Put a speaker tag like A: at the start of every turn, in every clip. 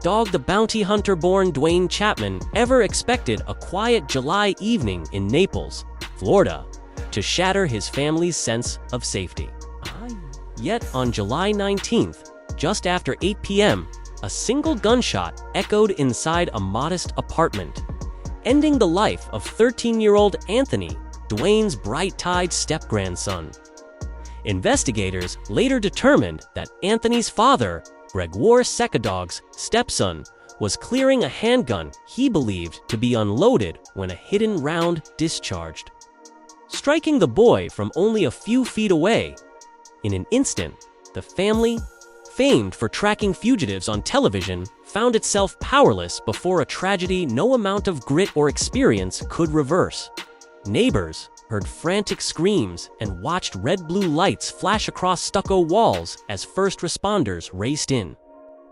A: Dog the bounty hunter-born Dwayne Chapman ever expected a quiet July evening in Naples, Florida, to shatter his family's sense of safety. Yet on July 19th, just after 8 p.m., a single gunshot echoed inside a modest apartment, ending the life of 13-year-old Anthony, Dwayne's bright-eyed step-grandson. Investigators later determined that Anthony's father, Gregory Zecca's stepson, was clearing a handgun he believed to be unloaded when a hidden round discharged, striking the boy from only a few feet away. In an instant, the family, famed for tracking fugitives on television, found itself powerless before a tragedy no amount of grit or experience could reverse. Neighbors heard frantic screams and watched red-blue lights flash across stucco walls as first responders raced in.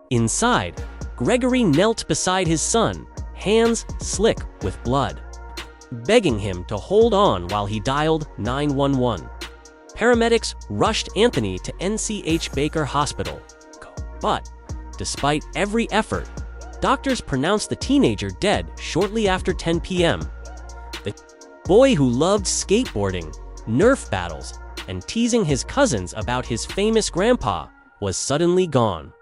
A: Inside, Gregory knelt beside his son, hands slick with blood, begging him to hold on while he dialed 911. Paramedics rushed Anthony to NCH Baker Hospital. But, despite every effort, doctors pronounced the teenager dead shortly after 10 p.m. The boy who loved skateboarding, Nerf battles, and teasing his cousins about his famous grandpa was suddenly gone,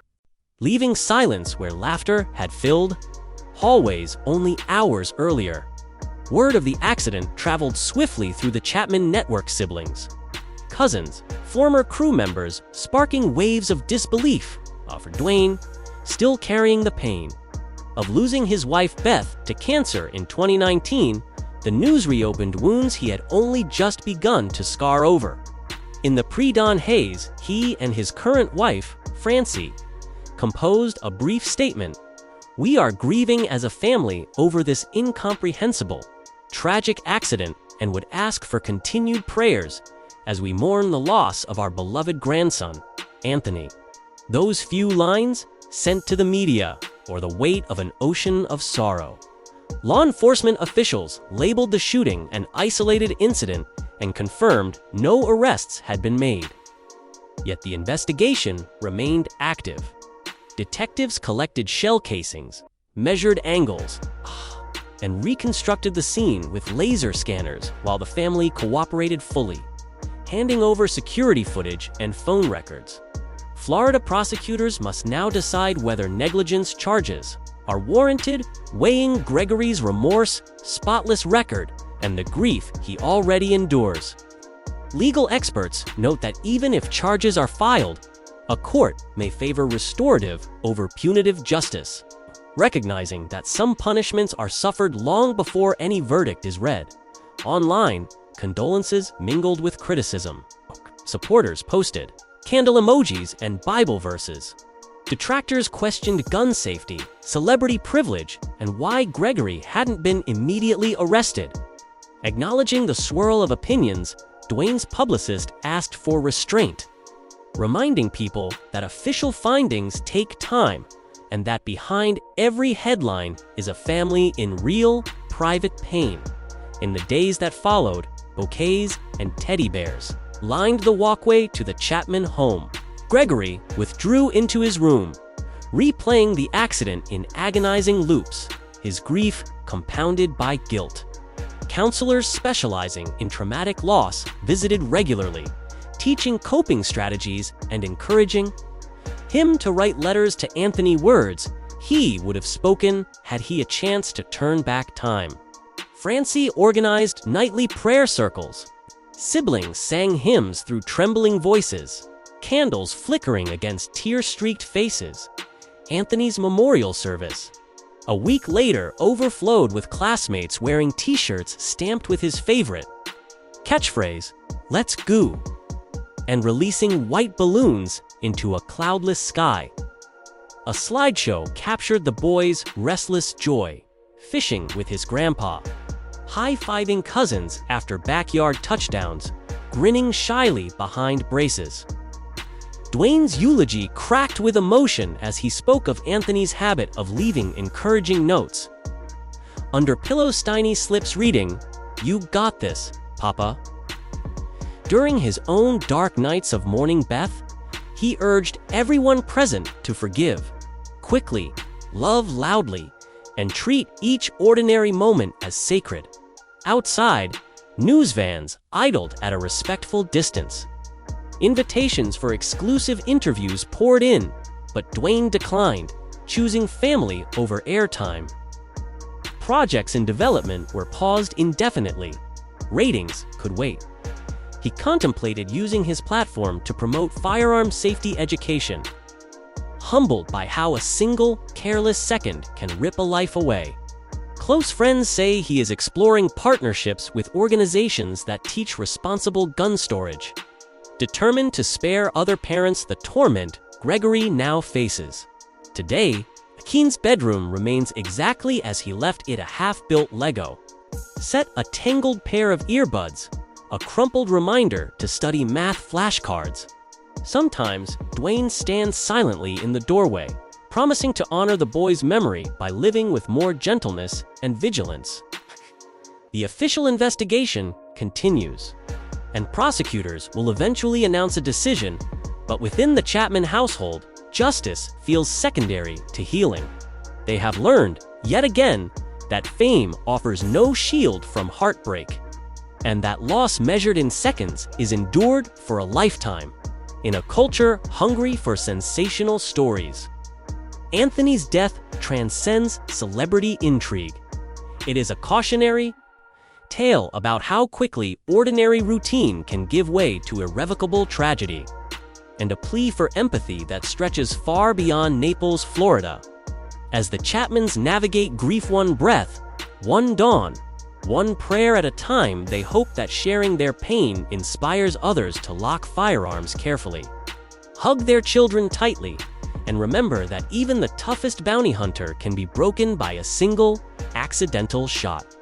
A: leaving silence where laughter had filled hallways only hours earlier. Word of the accident traveled swiftly through the Chapman network siblings, cousins, former crew members, sparking waves of disbelief. For Dwayne, still carrying the pain of losing his wife Beth to cancer in 2019, the news reopened wounds he had only just begun to scar over. In the pre-dawn haze, he and his current wife, Francie, composed a brief statement. "We are grieving as a family over this incomprehensible, tragic accident and would ask for continued prayers as we mourn the loss of our beloved grandson, Anthony." Those few lines sent to the media bore the weight of an ocean of sorrow. Law enforcement officials labeled the shooting an isolated incident and confirmed no arrests had been made. Yet the investigation remained active. Detectives collected shell casings, measured angles, and reconstructed the scene with laser scanners while the family cooperated fully, handing over security footage and phone records. Florida prosecutors must now decide whether negligence charges are warranted, weighing Gregory's remorse, spotless record, and the grief he already endures. Legal experts note that even if charges are filed, a court may favor restorative over punitive justice, recognizing that some punishments are suffered long before any verdict is read. Online, condolences mingled with criticism. Supporters posted candle emojis and Bible verses. Detractors questioned gun safety, celebrity privilege, and why Gregory hadn't been immediately arrested. Acknowledging the swirl of opinions, Dwayne's publicist asked for restraint, reminding people that official findings take time and that behind every headline is a family in real, private pain. In the days that followed, bouquets and teddy bears lined the walkway to the Chapman home. Gregory withdrew into his room, replaying the accident in agonizing loops, his grief compounded by guilt. Counselors specializing in traumatic loss visited regularly, teaching coping strategies and encouraging him to write letters to Anthony, words he would have spoken had he a chance to turn back time. Francie organized nightly prayer circles. Siblings sang hymns through trembling voices, candles flickering against tear-streaked faces. Anthony's memorial service, a week later, overflowed with classmates wearing t-shirts stamped with his favorite catchphrase, "Let's go," and releasing white balloons into a cloudless sky. A slideshow captured the boy's restless joy, fishing with his grandpa, high-fiving cousins after backyard touchdowns, grinning shyly behind braces. Dwayne's eulogy cracked with emotion as he spoke of Anthony's habit of leaving encouraging notes. Under pillow Steiny slips reading, "You got this, Papa." During his own dark nights of mourning Beth, he urged everyone present to forgive quickly love loudly, and treat each ordinary moment as sacred. Outside, news vans idled at a respectful distance. Invitations for exclusive interviews poured in, but Dwayne declined, choosing family over airtime. Projects in development were paused indefinitely. Ratings could wait. He contemplated using his platform to promote firearm safety education, humbled by how a single, careless second can rip a life away. Close friends say he is exploring partnerships with organizations that teach responsible gun storage. Determined to spare other parents the torment Gregory now faces. Today, Akeen's bedroom remains exactly as he left it, a half-built Lego. Set a tangled pair of earbuds, a crumpled reminder to study math flashcards. Sometimes, Dwayne stands silently in the doorway, promising to honor the boy's memory by living with more gentleness and vigilance. The official investigation continues, and prosecutors will eventually announce a decision, but within the Chapman household, justice feels secondary to healing. They have learned, yet again, that fame offers no shield from heartbreak, and that loss measured in seconds is endured for a lifetime, in a culture hungry for sensational stories. Anthony's death transcends celebrity intrigue. It is a cautionary tale about how quickly ordinary routine can give way to irrevocable tragedy, and a plea for empathy that stretches far beyond Naples, Florida. As the Chapmans navigate grief one breath, one dawn, one prayer at a time, they hope that sharing their pain inspires others to lock firearms carefully, hug their children tightly, and remember that even the toughest bounty hunter can be broken by a single, accidental shot.